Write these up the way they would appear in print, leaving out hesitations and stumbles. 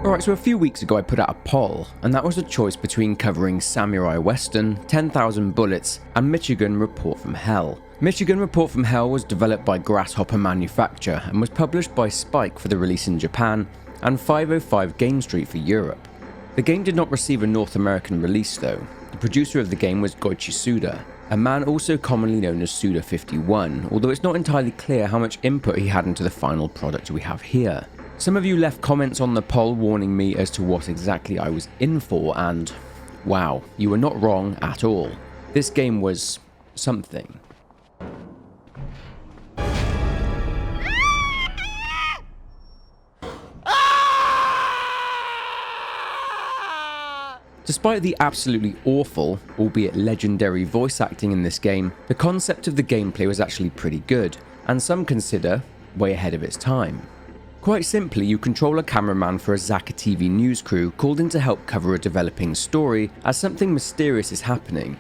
Alright, so a few weeks ago I put out a poll, and that was a choice between covering Samurai Western, 10,000 Bullets, and Michigan Report from Hell. Michigan Report from Hell was developed by Grasshopper Manufacture and was published by Spike for the release in Japan and 505 Game Street for Europe. The game did not receive a North American release though. The producer of the game was Goichi Suda, a man also commonly known as Suda51, although it's not entirely clear how much input he had into the final product we have here. Some of you left comments on the poll warning me as to what exactly I was in for, and wow, you were not wrong at all. This game was something. Despite the absolutely awful, albeit legendary voice acting in this game, the concept of the gameplay was actually pretty good, and some consider way ahead of its time. Quite simply, you control a cameraman for a Zaka TV news crew called in to help cover a developing story as something mysterious is happening.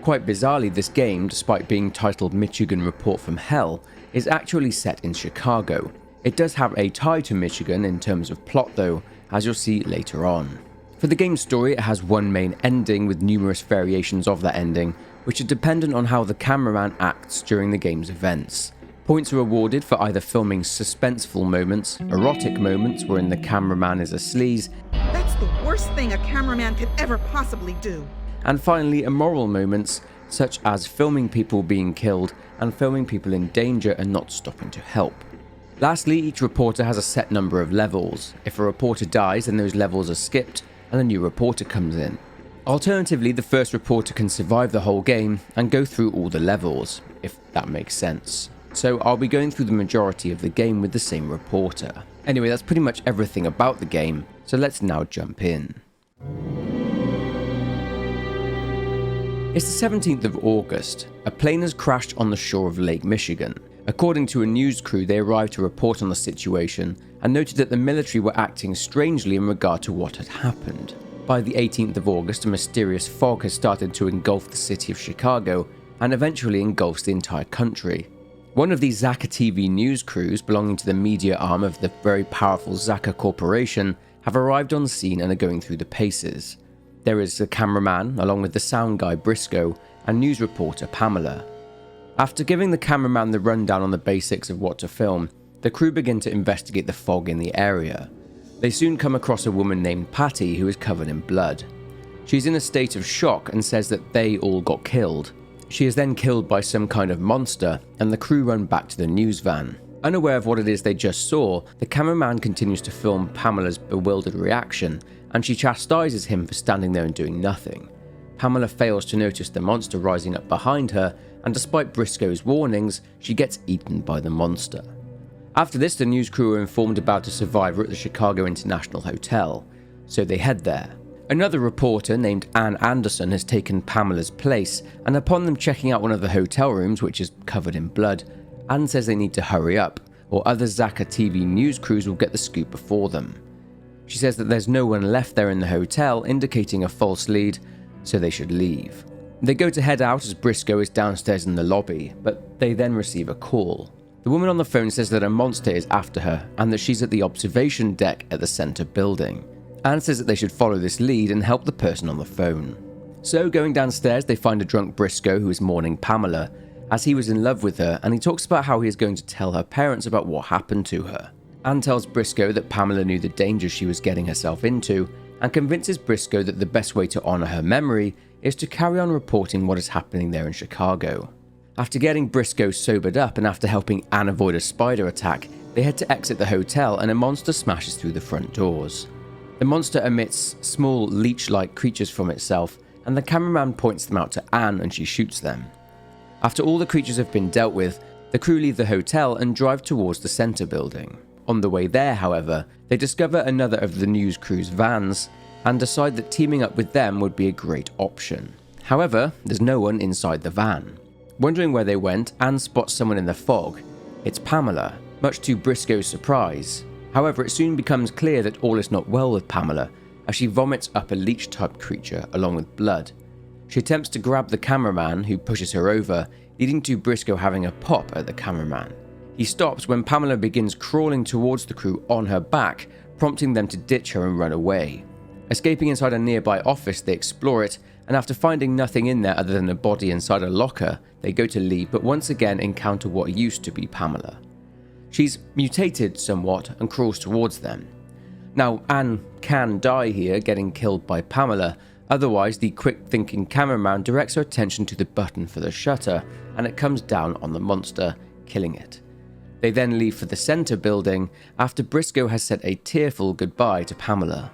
Quite bizarrely, this game, despite being titled Michigan Report from Hell, is actually set in Chicago. It does have a tie to Michigan in terms of plot though, as you'll see later on. For the game's story, it has one main ending with numerous variations of that ending, which are dependent on how the cameraman acts during the game's events. Points are awarded for either filming suspenseful moments, erotic moments wherein the cameraman is a sleaze, That's the worst thing a cameraman could ever possibly do. and finally immoral moments such as filming people being killed and filming people in danger and not stopping to help. Lastly, each reporter has a set number of levels. If a reporter dies, then those levels are skipped and a new reporter comes in. Alternatively, the first reporter can survive the whole game and go through all the levels, if that makes sense. So I'll be going through the majority of the game with the same reporter. Anyway, that's pretty much everything about the game, so let's now jump in. It's the 17th of August. A plane has crashed on the shore of Lake Michigan. According to a news crew, they arrived to report on the situation and noted that the military were acting strangely in regard to what had happened. By the 18th of August, a mysterious fog has started to engulf the city of Chicago and eventually engulfs the entire country. One of these Zaka TV news crews, belonging to the media arm of the very powerful Zaka Corporation, have arrived on scene and are going through the paces. There is the cameraman, along with the sound guy Briscoe, and news reporter Pamela. After giving the cameraman the rundown on the basics of what to film, the crew begin to investigate the fog in the area. They soon come across a woman named Patty who is covered in blood. She's in a state of shock and says that they all got killed. She is then killed by some kind of monster, and the crew run back to the news van. Unaware of what it is they just saw, the cameraman continues to film Pamela's bewildered reaction, and she chastises him for standing there and doing nothing. Pamela fails to notice the monster rising up behind her, and despite Briscoe's warnings, she gets eaten by the monster. After this, the news crew are informed about a survivor at the Chicago International Hotel, so they head there. Another reporter named Ann Anderson has taken Pamela's place, and upon them checking out one of the hotel rooms, which is covered in blood, Ann says they need to hurry up, or other Zaka TV news crews will get the scoop before them. She says that there's no one left there in the hotel, indicating a false lead, so they should leave. They go to head out as Briscoe is downstairs in the lobby, but they then receive a call. The woman on the phone says that a monster is after her, and that she's at the observation deck at the center building. Anne says that they should follow this lead and help the person on the phone. So going downstairs, they find a drunk Briscoe who is mourning Pamela, as he was in love with her, and he talks about how he is going to tell her parents about what happened to her. Anne tells Briscoe that Pamela knew the danger she was getting herself into, and convinces Briscoe that the best way to honor her memory is to carry on reporting what is happening there in Chicago. After getting Briscoe sobered up and after helping Anne avoid a spider attack, they head to exit the hotel and a monster smashes through the front doors. The monster emits small leech-like creatures from itself, and the cameraman points them out to Anne and she shoots them. After all the creatures have been dealt with, the crew leave the hotel and drive towards the center building. On the way there, however, they discover another of the news crew's vans and decide that teaming up with them would be a great option. However, there's no one inside the van. Wondering where they went, Anne spots someone in the fog. It's Pamela, much to Briscoe's surprise. However, it soon becomes clear that all is not well with Pamela, as she vomits up a leech-type creature along with blood. She attempts to grab the cameraman, who pushes her over, leading to Briscoe having a pop at the cameraman. He stops when Pamela begins crawling towards the crew on her back, prompting them to ditch her and run away. Escaping inside a nearby office, they explore it, and after finding nothing in there other than a body inside a locker, they go to leave but once again encounter what used to be Pamela. She's mutated somewhat and crawls towards them. Now, Anne can die here, getting killed by Pamela. Otherwise, the quick-thinking cameraman directs her attention to the button for the shutter, and it comes down on the monster, killing it. They then leave for the center building after Briscoe has said a tearful goodbye to Pamela.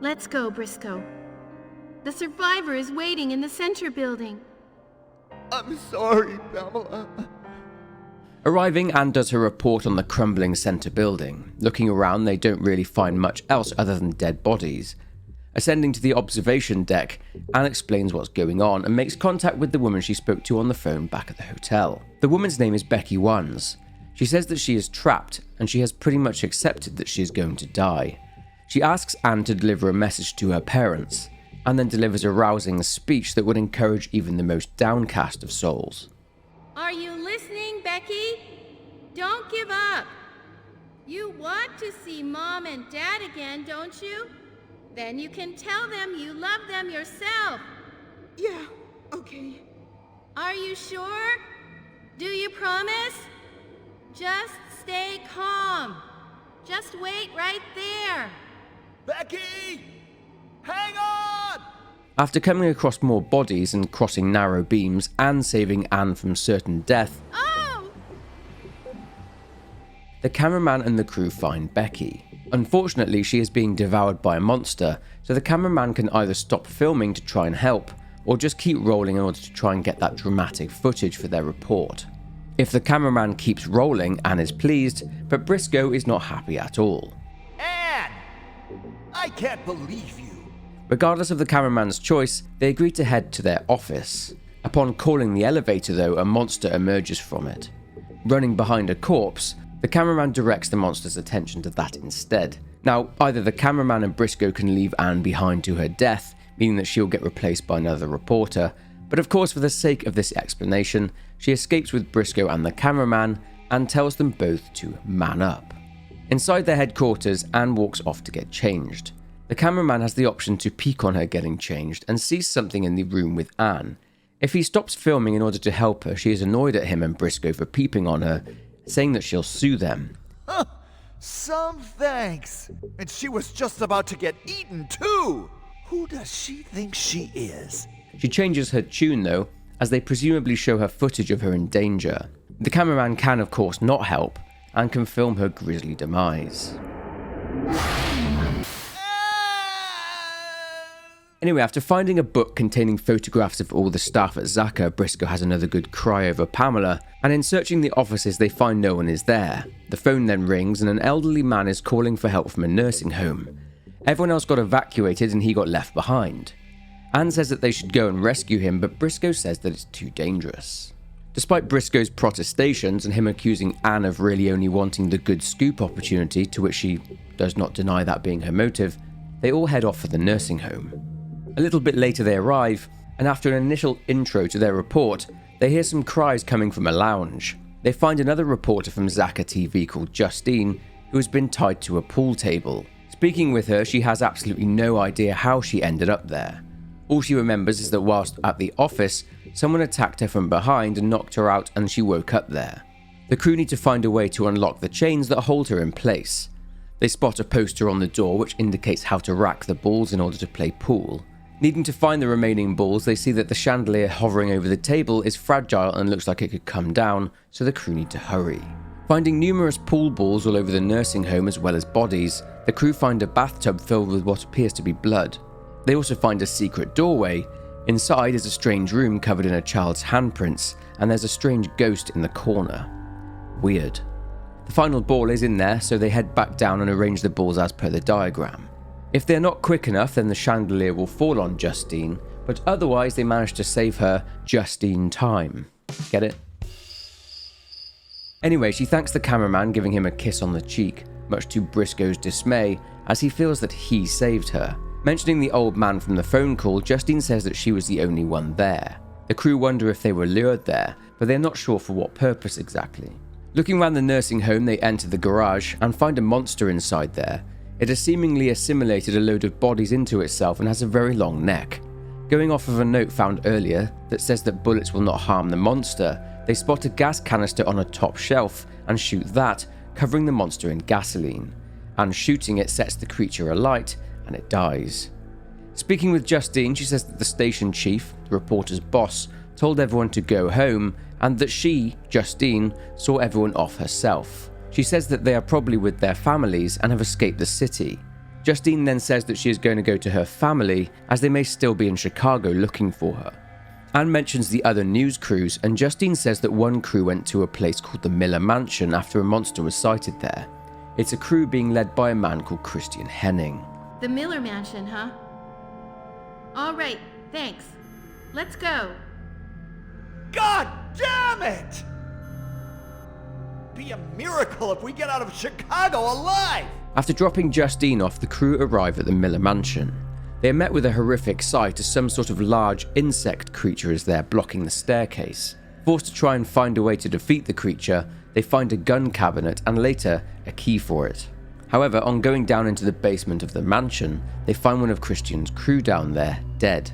Let's go, Briscoe. The survivor is waiting in the center building. I'm sorry, Pamela. Arriving, Anne does her report on the crumbling center building. Looking around, they don't really find much else other than dead bodies. Ascending to the observation deck, Anne explains what's going on and makes contact with the woman she spoke to on the phone back at the hotel. The woman's name is Becky Wands. She says that she is trapped and she has pretty much accepted that she is going to die. She asks Anne to deliver a message to her parents, and then delivers a rousing speech that would encourage even the most downcast of souls. Are you listening, Becky? Don't give up. You want to see Mom and Dad again, don't you? Then you can tell them you love them yourself. Yeah, okay. Are you sure? Do you promise? Just stay calm. Just wait right there. Becky! Hang on! After coming across more bodies and crossing narrow beams and saving Anne from certain death, Oh! the cameraman and the crew find Becky. Unfortunately, she is being devoured by a monster, so the cameraman can either stop filming to try and help, or just keep rolling in order to try and get that dramatic footage for their report. If the cameraman keeps rolling, Anne is pleased, but Briscoe is not happy at all. Anne! I can't believe you. Regardless of the cameraman's choice, they agree to head to their office. Upon calling the elevator though, a monster emerges from it. Running behind a corpse, the cameraman directs the monster's attention to that instead. Now, either the cameraman and Briscoe can leave Anne behind to her death, meaning that she'll get replaced by another reporter, but of course for the sake of this explanation, she escapes with Briscoe and the cameraman and tells them both to man up. Inside their headquarters, Anne walks off to get changed. The cameraman has the option to peek on her getting changed and sees something in the room with Anne. If he stops filming in order to help her, she is annoyed at him and Briscoe for peeping on her, saying that she'll sue them. Huh, some thanks. And she was just about to get eaten too. Who does she think she is? She changes her tune though, as they presumably show her footage of her in danger. The cameraman can of course not help, and can film her grisly demise. Anyway, after finding a book containing photographs of all the staff at Zaka, Briscoe has another good cry over Pamela, and in searching the offices they find no one is there. The phone then rings and an elderly man is calling for help from a nursing home. Everyone else got evacuated and he got left behind. Anne says that they should go and rescue him, but Briscoe says that it's too dangerous. Despite Briscoe's protestations and him accusing Anne of really only wanting the good scoop opportunity, to which she does not deny that being her motive, they all head off for the nursing home. A little bit later they arrive, and after an initial intro to their report, they hear some cries coming from a lounge. They find another reporter from Zaka TV called Justine, who has been tied to a pool table. Speaking with her, she has absolutely no idea how she ended up there. All she remembers is that whilst at the office, someone attacked her from behind and knocked her out and she woke up there. The crew need to find a way to unlock the chains that hold her in place. They spot a poster on the door which indicates how to rack the balls in order to play pool. Needing to find the remaining balls, they see that the chandelier hovering over the table is fragile and looks like it could come down, so the crew need to hurry. Finding numerous pool balls all over the nursing home as well as bodies, the crew find a bathtub filled with what appears to be blood. They also find a secret doorway. Inside is a strange room covered in a child's handprints, and there's a strange ghost in the corner. Weird. The final ball is in there, so they head back down and arrange the balls as per the diagram. If they're not quick enough, then the chandelier will fall on Justine, but otherwise they manage to save her just in time. Get it? Anyway, she thanks the cameraman, giving him a kiss on the cheek, much to Briscoe's dismay, as he feels that he saved her. Mentioning the old man from the phone call, Justine says that she was the only one there. The crew wonder if they were lured there, but they're not sure for what purpose exactly. Looking around the nursing home, they enter the garage and find a monster inside there. It has seemingly assimilated a load of bodies into itself and has a very long neck. Going off of a note found earlier that says that bullets will not harm the monster, they spot a gas canister on a top shelf and shoot that, covering the monster in gasoline. And shooting it sets the creature alight, and it dies. Speaking with Justine, she says that the station chief, the reporter's boss, told everyone to go home, and that she, Justine, saw everyone off herself. She says that they are probably with their families and have escaped the city. Justine then says that she is going to go to her family, as they may still be in Chicago looking for her. Anne mentions the other news crews, and Justine says that one crew went to a place called the Miller Mansion after a monster was sighted there. It's a crew being led by a man called Christian Henning. The Miller Mansion, huh? All right, thanks. Let's go. God damn it! Be a miracle if we get out of Chicago alive! After dropping Justine off, the crew arrive at the Miller Mansion. They are met with a horrific sight as some sort of large insect creature is there blocking the staircase. Forced to try and find a way to defeat the creature, they find a gun cabinet and later a key for it. However, on going down into the basement of the mansion, they find one of Christian's crew down there, dead.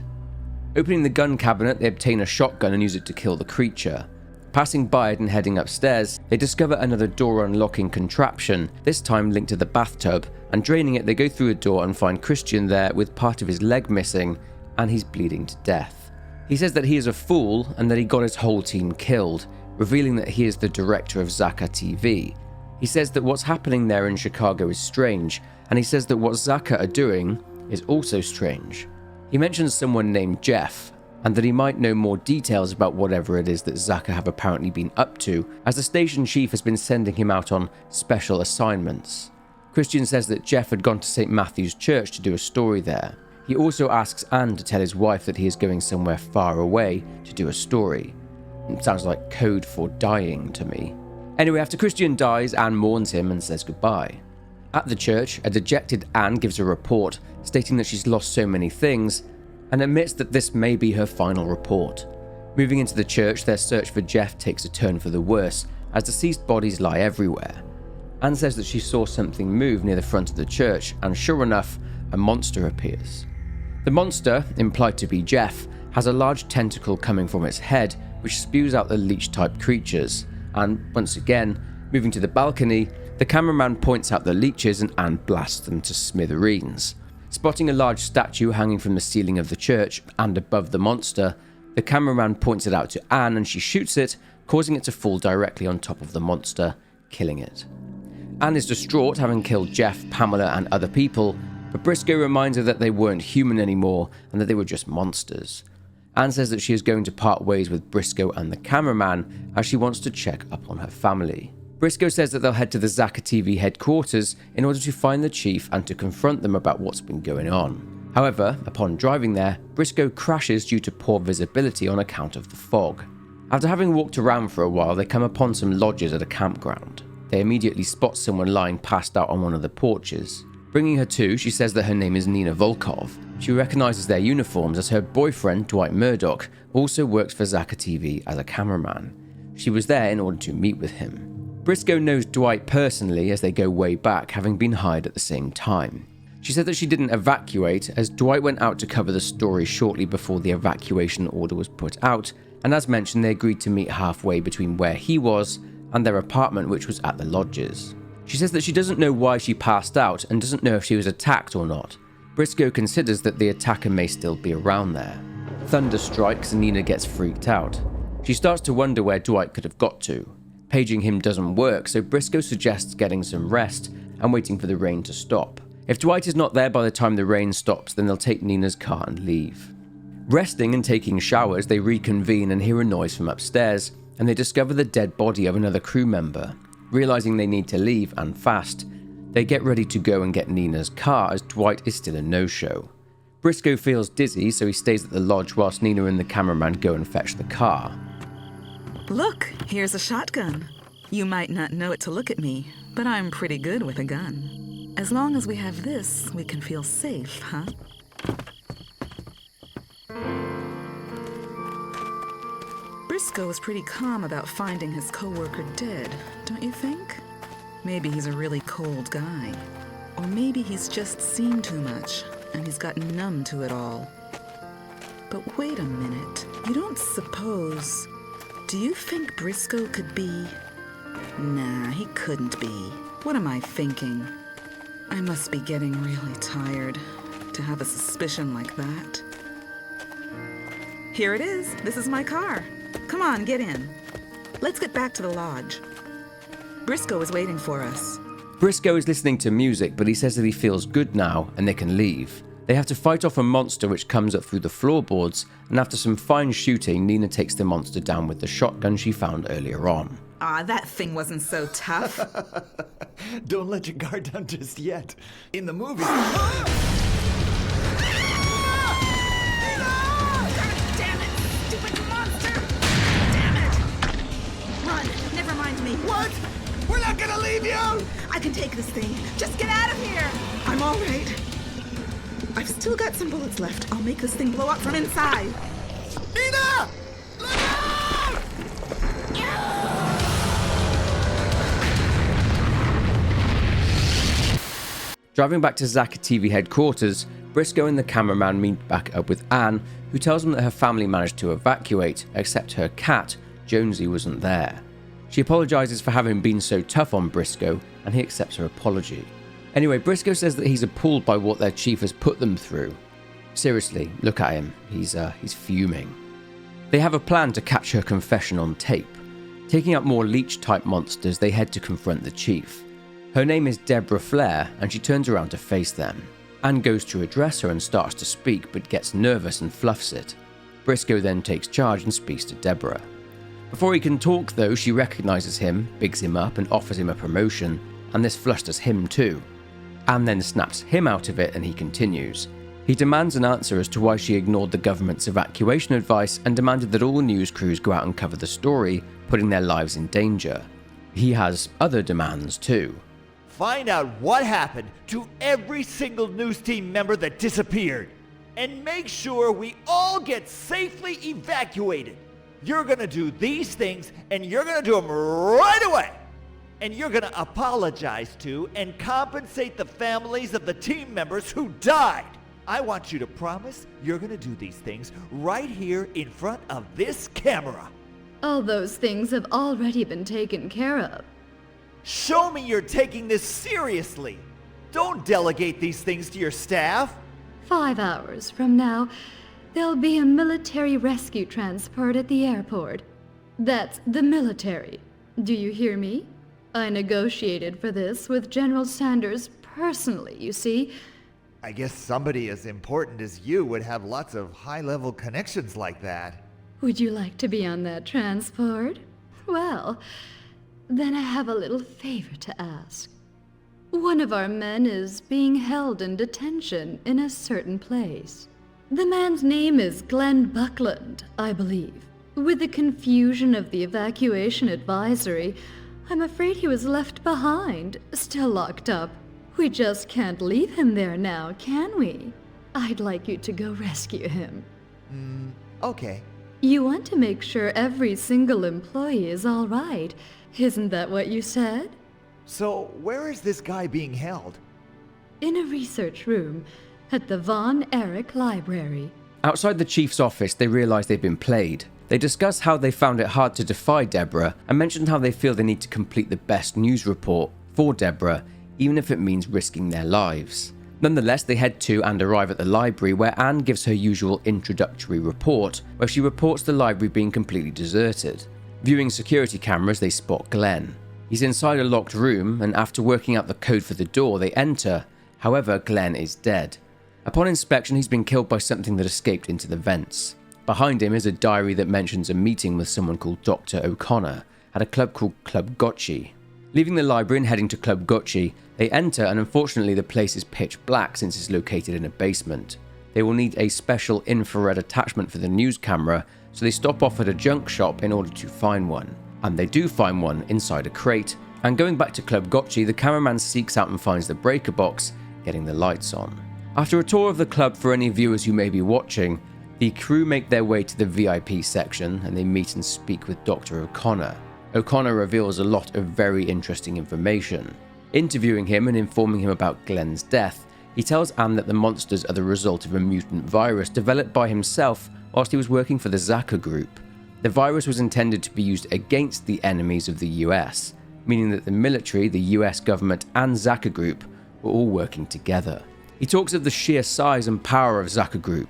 Opening the gun cabinet, they obtain a shotgun and use it to kill the creature. Passing by it and heading upstairs, they discover another door unlocking contraption, this time linked to the bathtub, and draining it, they go through a door and find Christian there with part of his leg missing, and he's bleeding to death. He says that he is a fool and that he got his whole team killed, revealing that he is the director of Zakka TV. He says that what's happening there in Chicago is strange, and he says that what Zakka are doing is also strange. He mentions someone named Jeff, and that he might know more details about whatever it is that Zakka have apparently been up to, as the station chief has been sending him out on special assignments. Christian says that Jeff had gone to St. Matthew's Church to do a story there. He also asks Anne to tell his wife that he is going somewhere far away to do a story. It sounds like code for dying to me. Anyway, after Christian dies, Anne mourns him and says goodbye. At the church, a dejected Anne gives a report stating that she's lost so many things, and admits that this may be her final report. Moving into the church, their search for Jeff takes a turn for the worse, as deceased bodies lie everywhere. Anne says that she saw something move near the front of the church, and sure enough, a monster appears. The monster, implied to be Jeff, has a large tentacle coming from its head, which spews out the leech-type creatures, and once again, moving to the balcony, the cameraman points out the leeches and Anne blasts them to smithereens. Spotting a large statue hanging from the ceiling of the church and above the monster, the cameraman points it out to Anne and she shoots it, causing it to fall directly on top of the monster, killing it. Anne is distraught, having killed Jeff, Pamela and other people, but Briscoe reminds her that they weren't human anymore and that they were just monsters. Anne says that she is going to part ways with Briscoe and the cameraman as she wants to check up on her family. Briscoe says that they'll head to the Zakka TV headquarters in order to find the chief and to confront them about what's been going on. However, upon driving there, Briscoe crashes due to poor visibility on account of the fog. After having walked around for a while, they come upon some lodges at a campground. They immediately spot someone lying passed out on one of the porches. Bringing her to, she says that her name is Nina Volkov. She recognizes their uniforms as her boyfriend, Dwight Murdoch, also works for Zakka TV as a cameraman. She was there in order to meet with him. Briscoe knows Dwight personally as they go way back, having been hired at the same time. She said that she didn't evacuate as Dwight went out to cover the story shortly before the evacuation order was put out, and as mentioned they agreed to meet halfway between where he was and their apartment, which was at the lodges. She says that she doesn't know why she passed out and doesn't know if she was attacked or not. Briscoe considers that the attacker may still be around there. Thunder strikes and Nina gets freaked out. She starts to wonder where Dwight could have got to. Paging him doesn't work, so Briscoe suggests getting some rest and waiting for the rain to stop. If Dwight is not there by the time the rain stops, then they'll take Nina's car and leave. Resting and taking showers, they reconvene and hear a noise from upstairs, and they discover the dead body of another crew member. Realizing they need to leave, and fast, they get ready to go and get Nina's car as Dwight is still a no-show. Briscoe feels dizzy, so he stays at the lodge whilst Nina and the cameraman go and fetch the car. Look, here's a shotgun. You might not know it to look at me, but I'm pretty good with a gun. As long as we have this, we can feel safe, huh? Briscoe was pretty calm about finding his coworker dead, don't you think? Maybe he's a really cold guy. Or maybe he's just seen too much, and he's gotten numb to it all. But wait a minute. You don't suppose... Do you think Briscoe could be... Nah, he couldn't be. What am I thinking? I must be getting really tired to have a suspicion like that. Here it is. This is my car. Come on, get in. Let's get back to the lodge. Briscoe is waiting for us. Briscoe is listening to music, but he says that he feels good now and they can leave. They have to fight off a monster which comes up through the floorboards, and after some fine shooting, Nina takes the monster down with the shotgun she found earlier on. That thing wasn't so tough. Don't let your guard down just yet. In the movies... What? We're not gonna leave you! I can take this thing. Just get out of here. I'm all right. I've still got some bullets left. I'll make this thing blow up from inside. Nina! Look out! Driving back to Zaka TV headquarters, Briscoe and the cameraman meet back up with Anne, who tells them that her family managed to evacuate, except her cat, Jonesy, wasn't there. She apologises for having been so tough on Briscoe, and he accepts her apology. Anyway, Briscoe says that he's appalled by what their chief has put them through. Seriously, look at him. He's fuming. They have a plan to catch her confession on tape. Taking up more leech-type monsters, they head to confront the chief. Her name is Deborah Flair, and she turns around to face them. Anne goes to address her and starts to speak, but gets nervous and fluffs it. Briscoe then takes charge and speaks to Deborah. Before he can talk though, she recognises him, bigs him up and offers him a promotion, and this flusters him too. Anne then snaps him out of it and he continues. He demands an answer as to why she ignored the government's evacuation advice and demanded that all news crews go out and cover the story, putting their lives in danger. He has other demands too. Find out what happened to every single news team member that disappeared, and make sure we all get safely evacuated. You're gonna do these things, and you're gonna do them right away. And you're gonna apologize to and compensate the families of the team members who died. I want you to promise you're gonna do these things right here in front of this camera. All those things have already been taken care of. Show me you're taking this seriously. Don't delegate these things to your staff. 5 hours from now, there'll be a military rescue transport at the airport. That's the military. Do you hear me? I negotiated for this with General Sanders personally, you see. I guess somebody as important as you would have lots of high-level connections like that. Would you like to be on that transport? Well, then I have a little favor to ask. One of our men is being held in detention in a certain place. The man's name is Glenn Buckland, I believe. With the confusion of the evacuation advisory, I'm afraid he was left behind, still locked up. We just can't leave him there now, can we? I'd like you to go rescue him. Okay. You want to make sure every single employee is all right. Isn't that what you said? So, where is this guy being held? In a research room at the Von Erich Library. Outside the chief's office, they realise they've been played. They discuss how they found it hard to defy Deborah and mention how they feel they need to complete the best news report for Deborah, even if it means risking their lives. Nonetheless, they head to and arrive at the library where Anne gives her usual introductory report, where she reports the library being completely deserted. Viewing security cameras, they spot Glenn. He's inside a locked room, and after working out the code for the door, they enter. However, Glenn is dead. Upon inspection, he's been killed by something that escaped into the vents. Behind him is a diary that mentions a meeting with someone called Dr. O'Connor at a club called Club Gotchi. Leaving the library and heading to Club Gotchi, they enter, and unfortunately the place is pitch black since it's located in a basement. They will need a special infrared attachment for the news camera, so they stop off at a junk shop in order to find one. And they do find one inside a crate, and going back to Club Gotchi, the cameraman seeks out and finds the breaker box, getting the lights on. After a tour of the club for any viewers who may be watching, the crew make their way to the VIP section and they meet and speak with Dr. O'Connor. O'Connor reveals a lot of very interesting information. Interviewing him and informing him about Glenn's death, he tells Anne that the monsters are the result of a mutant virus developed by himself whilst he was working for the Zaka Group. The virus was intended to be used against the enemies of the US, meaning that the military, the US government and Zaka Group were all working together. He talks of the sheer size and power of Zaka Group.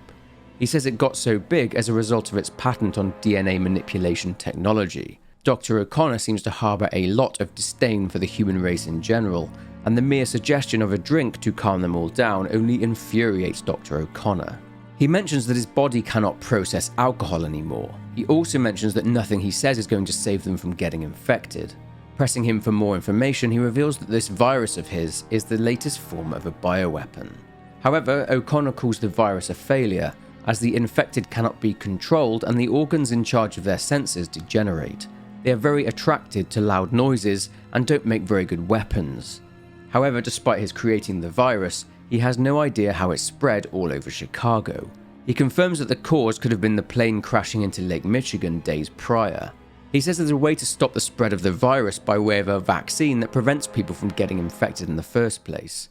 He says it got so big as a result of its patent on DNA manipulation technology. Dr. O'Connor seems to harbour a lot of disdain for the human race in general, and the mere suggestion of a drink to calm them all down only infuriates Dr. O'Connor. He mentions that his body cannot process alcohol anymore. He also mentions that nothing he says is going to save them from getting infected. Pressing him for more information, he reveals that this virus of his is the latest form of a bioweapon. However, O'Connor calls the virus a failure, as the infected cannot be controlled and the organs in charge of their senses degenerate. They are very attracted to loud noises and don't make very good weapons. However, despite his creating the virus, he has no idea how it spread all over Chicago. He confirms that the cause could have been the plane crashing into Lake Michigan days prior. He says there's a way to stop the spread of the virus by way of a vaccine that prevents people from getting infected in the first place.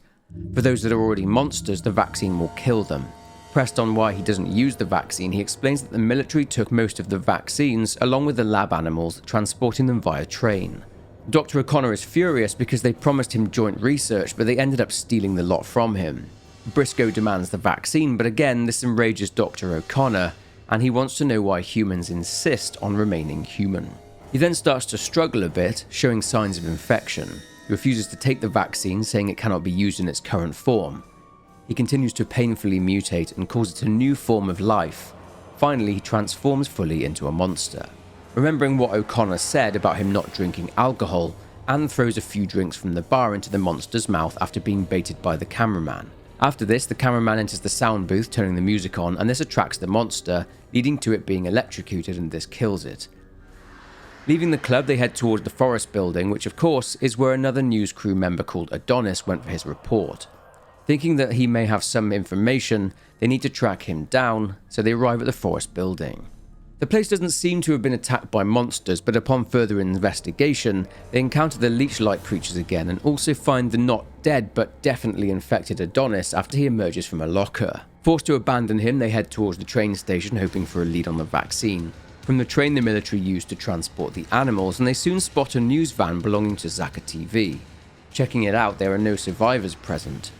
For those that are already monsters, the vaccine will kill them. Pressed on why he doesn't use the vaccine, he explains that the military took most of the vaccines along with the lab animals, transporting them via train. Dr. O'Connor is furious because they promised him joint research, but they ended up stealing the lot from him. Briscoe demands the vaccine, but again this enrages Dr. O'Connor, and he wants to know why humans insist on remaining human. He then starts to struggle a bit, showing signs of infection. He refuses to take the vaccine, saying it cannot be used in its current form. He continues to painfully mutate and calls it a new form of life. Finally, he transforms fully into a monster. Remembering what O'Connor said about him not drinking alcohol, Anne throws a few drinks from the bar into the monster's mouth after being baited by the cameraman. After this, the cameraman enters the sound booth, turning the music on, and this attracts the monster, leading to it being electrocuted, and this kills it. Leaving the club, they head towards the Forest building, which of course is where another news crew member called Adonis went for his report. Thinking that he may have some information, they need to track him down, so they arrive at the Forest building. The place doesn't seem to have been attacked by monsters, but upon further investigation, they encounter the leech-like creatures again and also find the not dead but definitely infected Adonis after he emerges from a locker. Forced to abandon him, they head towards the train station hoping for a lead on the vaccine. From the train the military used to transport the animals, and they soon spot a news van belonging to Zaka TV. Checking it out, there are no survivors present,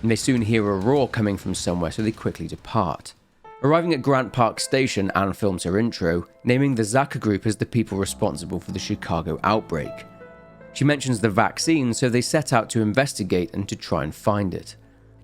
and they soon hear a roar coming from somewhere, so they quickly depart. Arriving at Grant Park Station, Anne films her intro, naming the Zaka Group as the people responsible for the Chicago outbreak. She mentions the vaccine, so they set out to investigate and to try and find it.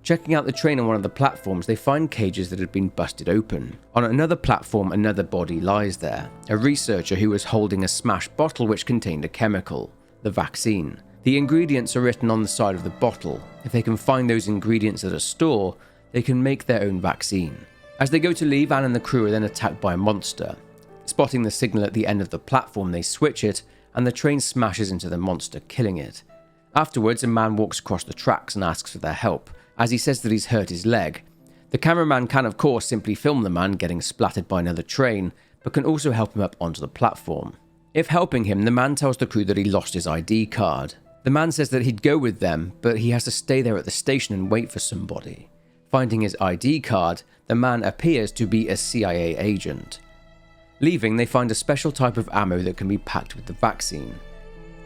Checking out the train on one of the platforms, they find cages that had been busted open. On another platform, another body lies there, a researcher who was holding a smashed bottle which contained a chemical, the vaccine. The ingredients are written on the side of the bottle. If they can find those ingredients at a store, they can make their own vaccine. As they go to leave, Anne and the crew are then attacked by a monster. Spotting the signal at the end of the platform, they switch it, and the train smashes into the monster, killing it. Afterwards, a man walks across the tracks and asks for their help, as he says that he's hurt his leg. The cameraman can of course simply film the man getting splattered by another train, but can also help him up onto the platform. If helping him, the man tells the crew that he lost his ID card. The man says that he'd go with them, but he has to stay there at the station and wait for somebody. Finding his ID card, the man appears to be a CIA agent. Leaving, they find a special type of ammo that can be packed with the vaccine.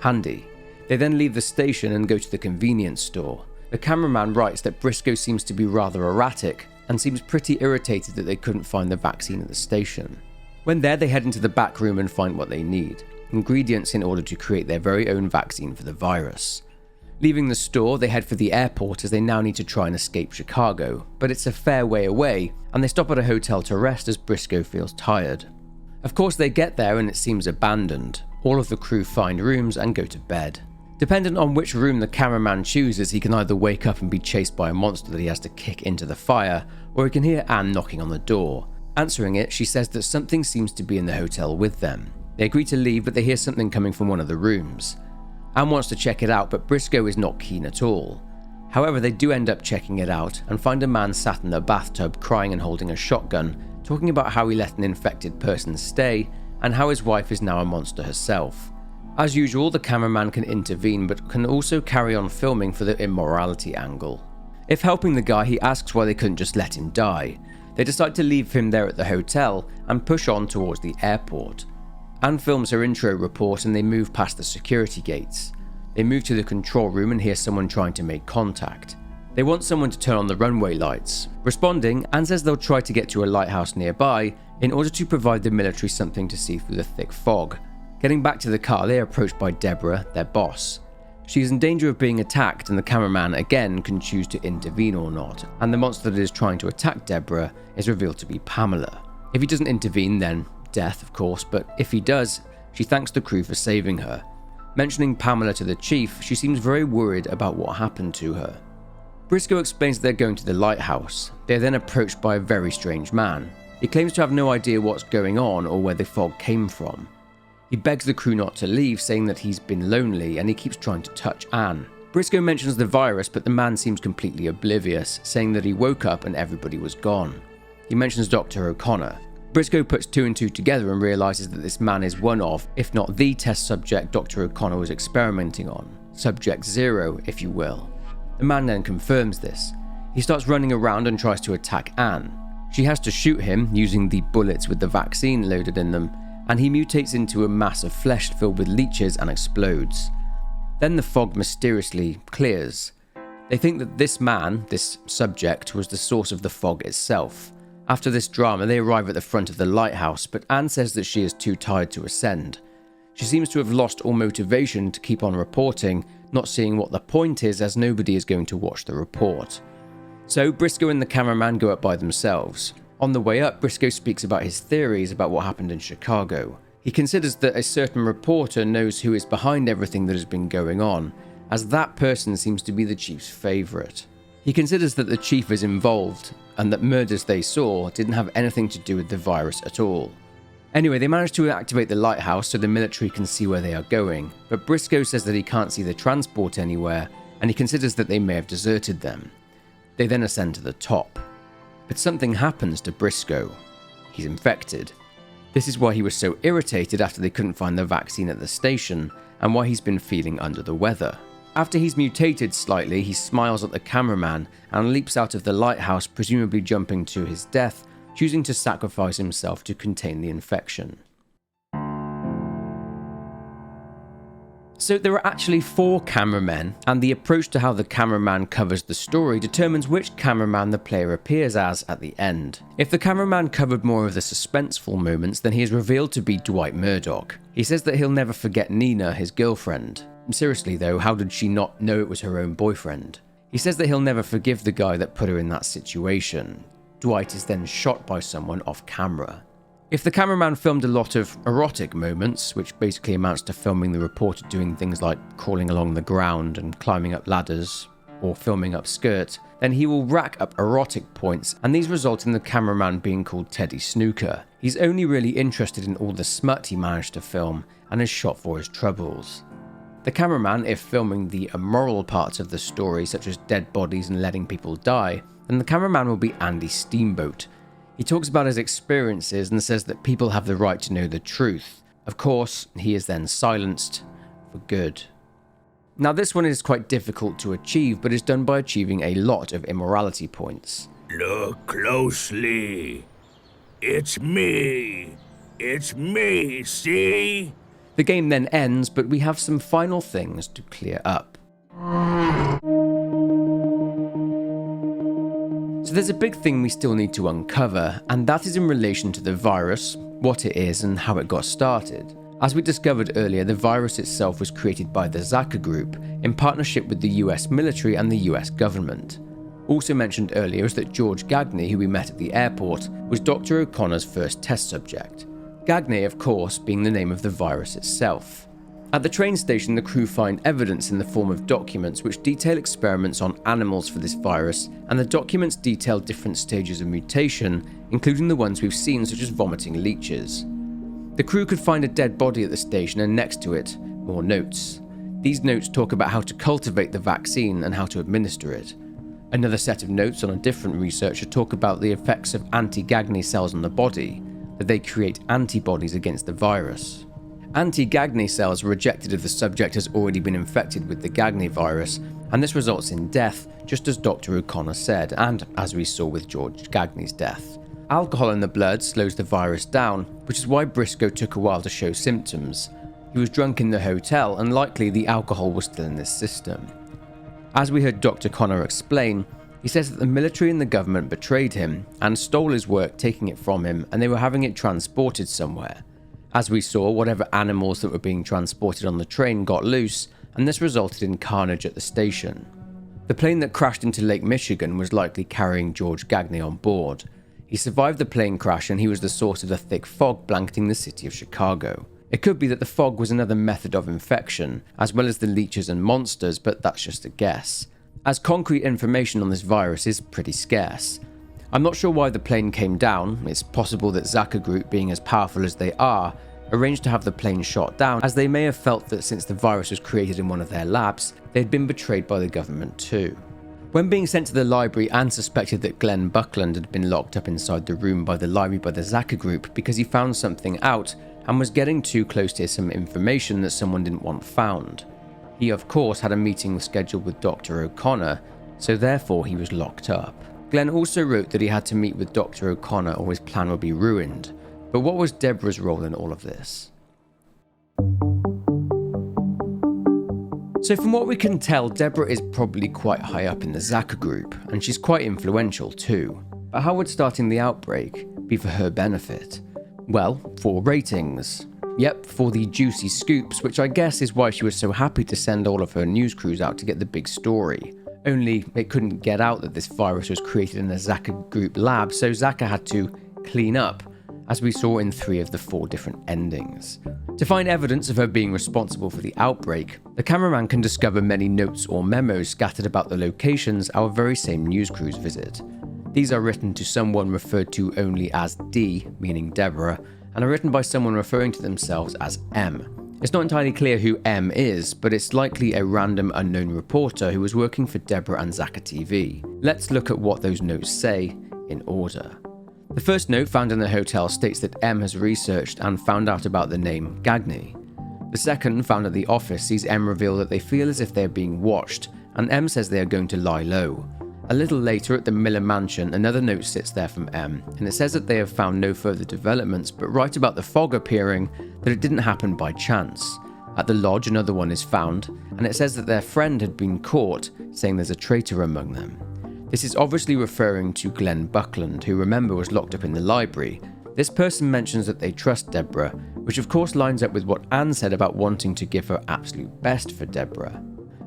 Handy. They then leave the station and go to the convenience store. The cameraman writes that Briscoe seems to be rather erratic and seems pretty irritated that they couldn't find the vaccine at the station. When there, they head into the back room and find what they need, ingredients in order to create their very own vaccine for the virus. Leaving the store, they head for the airport as they now need to try and escape Chicago, but it's a fair way away, and they stop at a hotel to rest as Briscoe feels tired. Of course, they get there and it seems abandoned. All of the crew find rooms and go to bed. Dependent on which room the cameraman chooses, he can either wake up and be chased by a monster that he has to kick into the fire, or he can hear Anne knocking on the door. Answering it, she says that something seems to be in the hotel with them. They agree to leave, but they hear something coming from one of the rooms. Anne wants to check it out, but Briscoe is not keen at all. However, they do end up checking it out and find a man sat in the bathtub crying and holding a shotgun, talking about how he let an infected person stay and how his wife is now a monster herself. As usual, the cameraman can intervene but can also carry on filming for the immorality angle. If helping the guy, he asks why they couldn't just let him die. They decide to leave him there at the hotel and push on towards the airport. Anne films her intro report and they move past the security gates. They move to the control room and hear someone trying to make contact. They want someone to turn on the runway lights. Responding, Anne says they'll try to get to a lighthouse nearby in order to provide the military something to see through the thick fog. Getting back to the car, they are approached by Deborah, their boss. She is in danger of being attacked and the cameraman again can choose to intervene or not, and the monster that is trying to attack Deborah is revealed to be Pamela. If he doesn't intervene, then death of course, but if he does, she thanks the crew for saving her. Mentioning Pamela to the chief, she seems very worried about what happened to her. Briscoe explains that they're going to the lighthouse. They are then approached by a very strange man. He claims to have no idea what's going on or where the fog came from. He begs the crew not to leave, saying that he's been lonely and he keeps trying to touch Anne. Briscoe mentions the virus, but the man seems completely oblivious, saying that he woke up and everybody was gone. He mentions Dr. O'Connor. Briscoe puts two and two together and realizes that this man is one of, if not the test subject Dr. O'Connor was experimenting on. Subject 0, if you will. The man then confirms this. He starts running around and tries to attack Anne. She has to shoot him using the bullets with the vaccine loaded in them, and he mutates into a mass of flesh filled with leeches and explodes. Then the fog mysteriously clears. They think that this man, this subject, was the source of the fog itself. After this drama, they arrive at the front of the lighthouse, but Anne says that she is too tired to ascend. She seems to have lost all motivation to keep on reporting, not seeing what the point is as nobody is going to watch the report. So Briscoe and the cameraman go up by themselves. On the way up, Briscoe speaks about his theories about what happened in Chicago. He considers that a certain reporter knows who is behind everything that has been going on, as that person seems to be the chief's favourite. He considers that the chief is involved, and that murders they saw didn't have anything to do with the virus at all. Anyway, they manage to activate the lighthouse so the military can see where they are going, but Briscoe says that he can't see the transport anywhere, and he considers that they may have deserted them. They then ascend to the top. But something happens to Briscoe. He's infected. This is why he was so irritated after they couldn't find the vaccine at the station, and why he's been feeling under the weather. After he's mutated slightly, he smiles at the cameraman and leaps out of the lighthouse, presumably jumping to his death, choosing to sacrifice himself to contain the infection. So there are actually 4 cameramen, and the approach to how the cameraman covers the story determines which cameraman the player appears as at the end. If the cameraman covered more of the suspenseful moments, then he is revealed to be Dwight Murdoch. He says that he'll never forget Nina, his girlfriend. Seriously though, how did she not know it was her own boyfriend? He says that he'll never forgive the guy that put her in that situation. Dwight is then shot by someone off camera. If the cameraman filmed a lot of erotic moments, which basically amounts to filming the reporter doing things like crawling along the ground and climbing up ladders, or filming up skirt, then he will rack up erotic points, and these result in the cameraman being called Teddy Snooker. He's only really interested in all the smut he managed to film, and is shot for his troubles. The cameraman, if filming the immoral parts of the story, such as dead bodies and letting people die, then the cameraman will be Andy Steamboat. He talks about his experiences and says that people have the right to know the truth. Of course, he is then silenced for good. Now this one is quite difficult to achieve, but is done by achieving a lot of immorality points. Look closely. It's me. It's me, see? The game then ends, but we have some final things to clear up. So there's a big thing we still need to uncover, and that is in relation to the virus, what it is and how it got started. As we discovered earlier, the virus itself was created by the Zaka Group in partnership with the US military and the US government. Also mentioned earlier is that George Gagne, who we met at the airport, was Dr. O'Connor's first test subject. Gagne, of course, being the name of the virus itself. At the train station, the crew find evidence in the form of documents which detail experiments on animals for this virus, and the documents detail different stages of mutation, including the ones we've seen, such as vomiting leeches. The crew could find a dead body at the station, and next to it, more notes. These notes talk about how to cultivate the vaccine and how to administer it. Another set of notes on a different researcher talk about the effects of anti-Gagne cells on the body, that they create antibodies against the virus. Anti-Gagne cells are rejected if the subject has already been infected with the Gagne virus, and this results in death, just as Dr. O'Connor said, and as we saw with George Gagne's death. Alcohol in the blood slows the virus down, which is why Briscoe took a while to show symptoms. He was drunk in the hotel, and likely the alcohol was still in his system. As we heard Dr. Connor explain, he says that the military and the government betrayed him and stole his work, taking it from him, and they were having it transported somewhere. As we saw, whatever animals that were being transported on the train got loose, and this resulted in carnage at the station. The plane that crashed into Lake Michigan was likely carrying George Gagne on board. He survived the plane crash, and he was the source of the thick fog blanketing the city of Chicago. It could be that the fog was another method of infection, as well as the leeches and monsters, but that's just a guess, as concrete information on this virus is pretty scarce. I'm not sure why the plane came down. It's possible that Zaka Group, being as powerful as they are, arranged to have the plane shot down, as they may have felt that since the virus was created in one of their labs, they had been betrayed by the government too. When being sent to the library, Anne suspected that Glenn Buckland had been locked up inside the room by the library by the Zaka Group because he found something out and was getting too close to some information that someone didn't want found. He of course had a meeting scheduled with Dr. O'Connor, so therefore he was locked up. Glenn also wrote that he had to meet with Dr. O'Connor or his plan would be ruined. But what was Deborah's role in all of this? So from what we can tell, Deborah is probably quite high up in the Zaka Group, and she's quite influential too. But how would starting the outbreak be for her benefit? Well, for ratings. Yep, for the juicy scoops, which I guess is why she was so happy to send all of her news crews out to get the big story. Only it couldn't get out that this virus was created in a Zaka Group lab, so Zaka had to clean up, as we saw in 3 of the 4 different endings. To find evidence of her being responsible for the outbreak, the cameraman can discover many notes or memos scattered about the locations our very same news crews visit. These are written to someone referred to only as D, meaning Deborah, and are written by someone referring to themselves as M. It's not entirely clear who M is, but it's likely a random unknown reporter who was working for Deborah and Zaka TV. Let's look at what those notes say in order. The first note found in the hotel states that M has researched and found out about the name Gagne. The second, found at the office, sees M reveal that they feel as if they are being watched, and M says they are going to lie low. A little later at the Miller mansion, another note sits there from M, and it says that they have found no further developments, but write about the fog appearing that it didn't happen by chance. At the lodge, another one is found, and it says that their friend had been caught, saying there's a traitor among them. This is obviously referring to Glenn Buckland, who remember was locked up in the library. This person mentions that they trust Deborah, which of course lines up with what Anne said about wanting to give her absolute best for Deborah.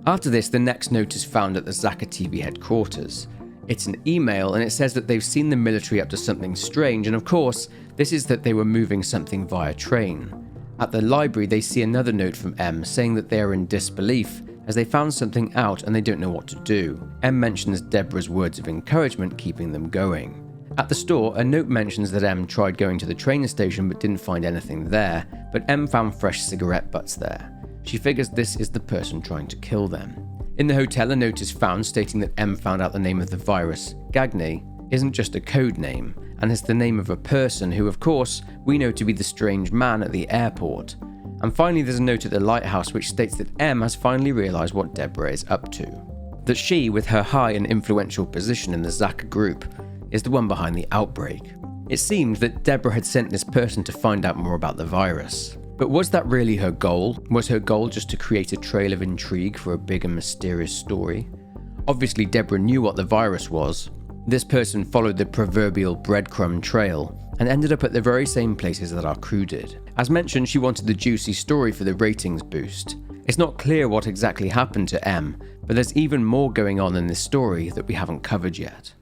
After this, the next note is found at the Zaka TV headquarters. It's an email, and it says that they've seen the military up to something strange, and of course, this is that they were moving something via train. At the library, they see another note from M saying that they are in disbelief, as they found something out and they don't know what to do. M mentions Deborah's words of encouragement keeping them going. At the store, a note mentions that M tried going to the train station but didn't find anything there, but M found fresh cigarette butts there. She figures this is the person trying to kill them. In the hotel, a note is found stating that M found out the name of the virus, Gagne, isn't just a code name, and is the name of a person who, of course, we know to be the strange man at the airport. And finally, there's a note at the lighthouse which states that M has finally realised what Deborah is up to. That she, with her high and influential position in the Zaka Group, is the one behind the outbreak. It seemed that Deborah had sent this person to find out more about the virus. But was that really her goal? Was her goal just to create a trail of intrigue for a big and mysterious story? Obviously, Deborah knew what the virus was. This person followed the proverbial breadcrumb trail and ended up at the very same places that our crew did. As mentioned, she wanted the juicy story for the ratings boost. It's not clear what exactly happened to M, but there's even more going on in this story that we haven't covered yet.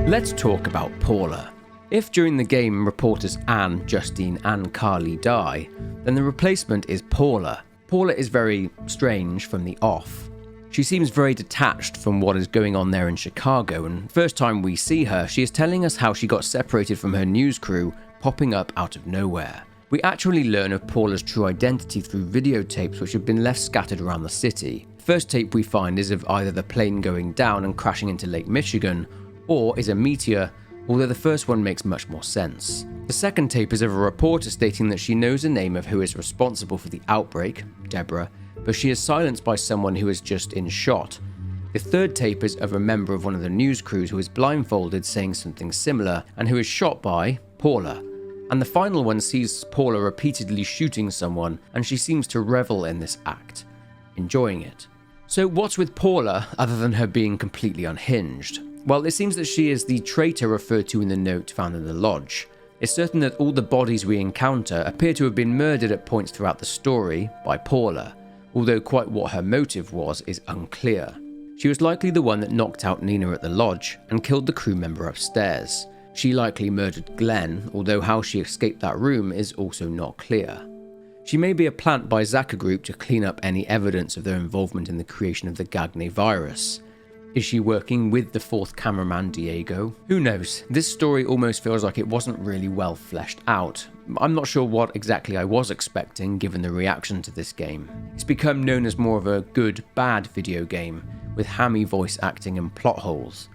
Let's talk about Paula. If during the game reporters Anne, Justine and Carly die, then the replacement is Paula. Paula is very strange from the off. She seems very detached from what is going on there in Chicago, and first time we see her, she is telling us how she got separated from her news crew, popping up out of nowhere. We actually learn of Paula's true identity through videotapes which have been left scattered around the city. The first tape we find is of either the plane going down and crashing into Lake Michigan, or is a meteor, although the first one makes much more sense. The second tape is of a reporter stating that she knows the name of who is responsible for the outbreak, Deborah, but she is silenced by someone who is just in shot. The third tape is of a member of one of the news crews who is blindfolded saying something similar and who is shot by Paula. And the final one sees Paula repeatedly shooting someone, and she seems to revel in this act, enjoying it. So what's with Paula other than her being completely unhinged? Well, it seems that she is the traitor referred to in the note found in the lodge. It's certain that all the bodies we encounter appear to have been murdered at points throughout the story by Paula, although quite what her motive was is unclear. She was likely the one that knocked out Nina at the lodge and killed the crew member upstairs. She likely murdered Glenn, although how she escaped that room is also not clear. She may be a plant by Zaka Group to clean up any evidence of their involvement in the creation of the Gagne Virus. Is she working with the fourth cameraman Diego? Who knows? This story almost feels like it wasn't really well fleshed out. I'm not sure what exactly I was expecting given the reaction to this game. It's become known as more of a good-bad video game, with hammy voice acting and plot holes.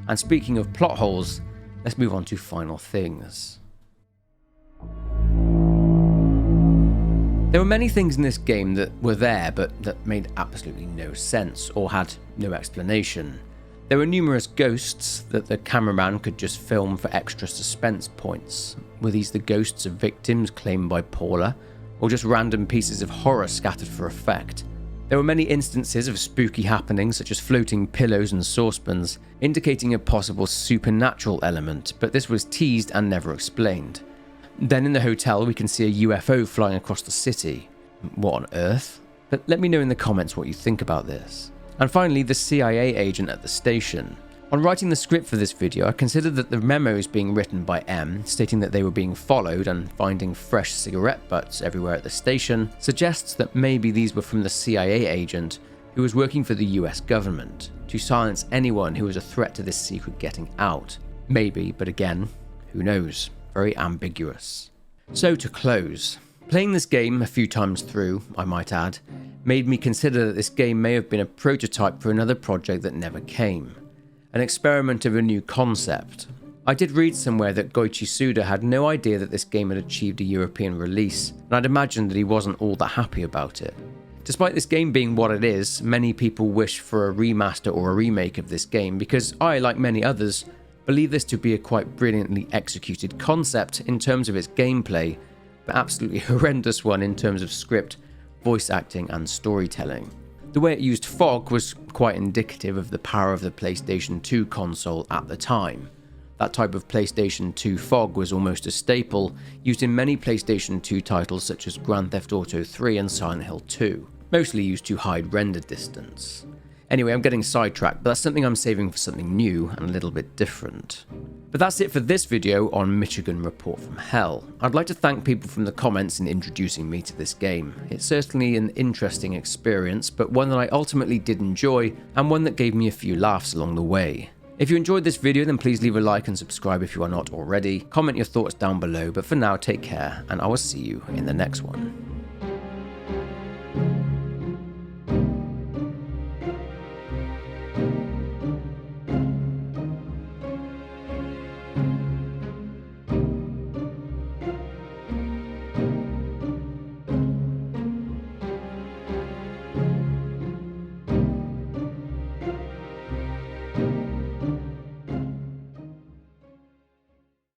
And speaking of plot holes, let's move on to final things. There were many things in this game that were there but that made absolutely no sense or had no explanation. There were numerous ghosts that the cameraman could just film for extra suspense points. Were these the ghosts of victims claimed by Paula, or just random pieces of horror scattered for effect? There were many instances of spooky happenings such as floating pillows and saucepans, indicating a possible supernatural element, but this was teased and never explained. Then in the hotel we can see a UFO flying across the city. What on earth? But let me know in the comments what you think about this. And finally, the CIA agent at the station. On writing the script for this video, I considered that the memos being written by M, stating that they were being followed and finding fresh cigarette butts everywhere at the station, suggests that maybe these were from the CIA agent who was working for the US government to silence anyone who was a threat to this secret getting out. Maybe, but again, who knows? Very ambiguous. So to close, playing this game a few times through, I might add, made me consider that this game may have been a prototype for another project that never came. An experiment of a new concept. I did read somewhere that Goichi Suda had no idea that this game had achieved a European release, and I'd imagined that he wasn't all that happy about it. Despite this game being what it is, many people wish for a remaster or a remake of this game because I, like many others, believe this to be a quite brilliantly executed concept in terms of its gameplay, but absolutely horrendous one in terms of script, voice acting and storytelling. The way it used fog was quite indicative of the power of the PlayStation 2 console at the time. That type of PlayStation 2 fog was almost a staple, used in many PlayStation 2 titles such as Grand Theft Auto 3 and Silent Hill 2, mostly used to hide render distance. Anyway, I'm getting sidetracked, but that's something I'm saving for something new and a little bit different. But that's it for this video on Michigan Report from Hell. I'd like to thank people from the comments in introducing me to this game. It's certainly an interesting experience, but one that I ultimately did enjoy, and one that gave me a few laughs along the way. If you enjoyed this video, then please leave a like and subscribe if you are not already. Comment your thoughts down below, but for now, take care, and I will see you in the next one.